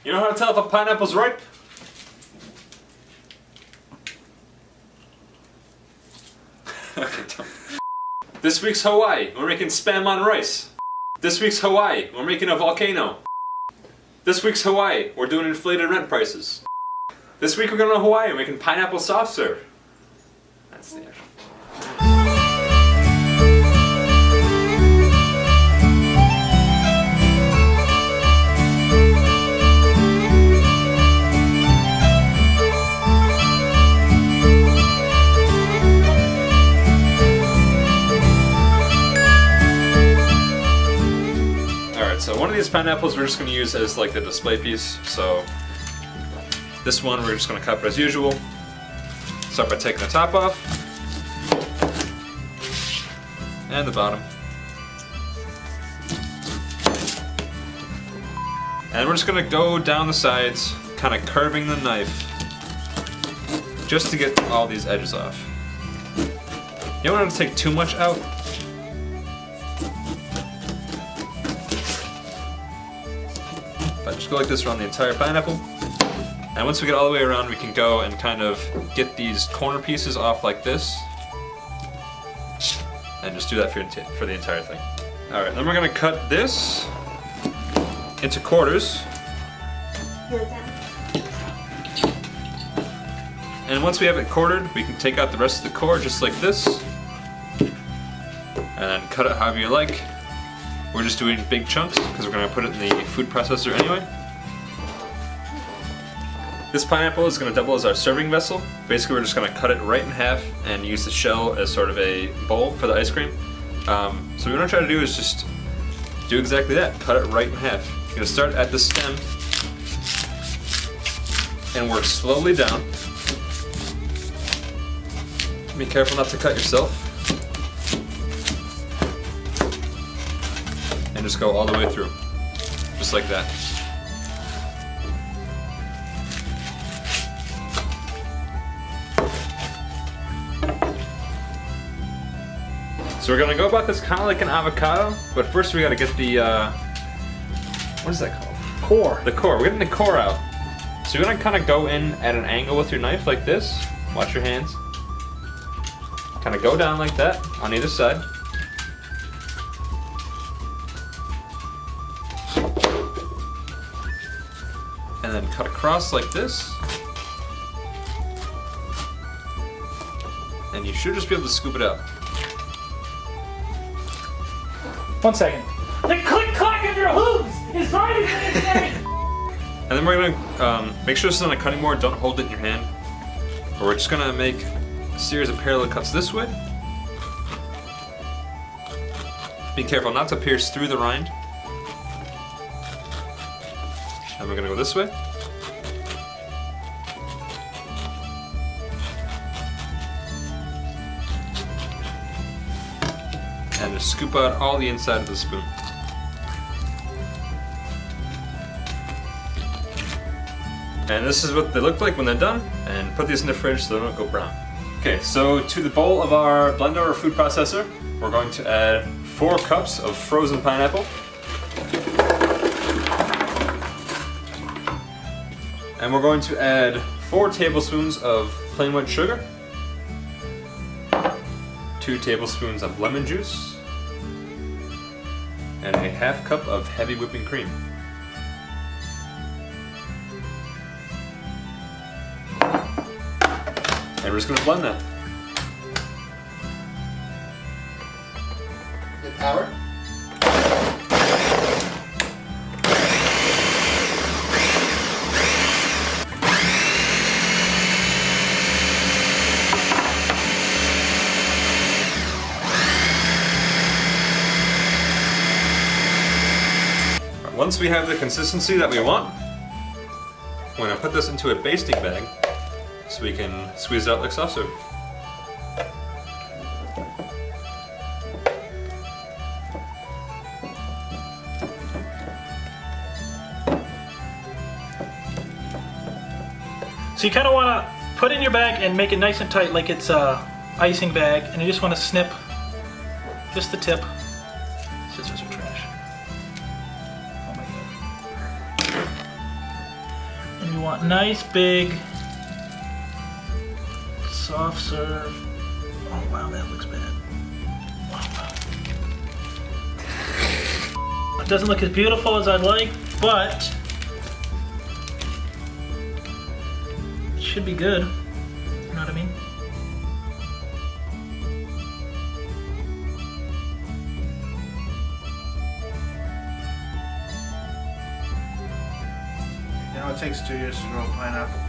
You know how to tell if a pineapple's ripe? This week's Hawaii, we're making spam on rice. This week's Hawaii, we're making a volcano. This week's Hawaii, we're doing inflated rent prices. This week we're going to Hawaii, we're making pineapple soft serve. That's the actual. So one of these pineapples we're just going to use as like the display piece. So this one we're just going to cut as usual. Start by taking the top off and the bottom. And we're just going to go down the sides, kind of curving the knife just to get all these edges off. You don't want to take too much out. Just go like this around the entire pineapple. And once we get all the way around, we can go and kind of get these corner pieces off like this. And just do that for the entire thing. Alright, then we're going to cut this into quarters. And once we have it quartered, we can take out the rest of the core just like this. And then cut it however you like. We're just doing big chunks because we're going to put it in the food processor anyway. This pineapple is going to double as our serving vessel. Basically we're just going to cut it right in half and use the shell as sort of a bowl for the ice cream. So what we're going to try to do is just do exactly that, cut it right in half. You're going to start at the stem and work slowly down. Be careful not to cut yourself. And just go all the way through, just like that. So we're gonna go about this kind of like an avocado, but first we gotta get the, what is that called? Core. The core, we're getting the core out. So you're gonna kind of go in at an angle with your knife like this. Watch your hands. Kind of go down like that on either side. And then cut across like this. And you should just be able to scoop it out. 1 second. The click-clack of your hooves is driving me insane! And then we're gonna make sure this is on a cutting board, don't hold it in your hand. But we're just gonna make a series of parallel cuts this way. Be careful not to pierce through the rind. And we're gonna go this way. And just scoop out all the inside of the spoon. And this is what they look like when they're done. And put these in the fridge so they don't go brown. Okay, so to the bowl of our blender or food processor, we're going to add 4 cups of frozen pineapple. And we're going to add 4 tablespoons of plain white sugar, 2 tablespoons of lemon juice, and a half cup of heavy whipping cream. And we're just going to blend that. Good power. Once we have the consistency that we want, we're going to put this into a basting bag so we can squeeze it out like soft serve. So you kind of want to put it in your bag and make it nice and tight like it's a icing bag, and you just want to snip just the tip. Scissors are trash. Oh my god. And we want nice, big, soft serve. Oh wow, that looks bad. Wow. It doesn't look as beautiful as I'd like, but it should be good. You know what I mean? You know, it takes 2 years to grow a pineapple.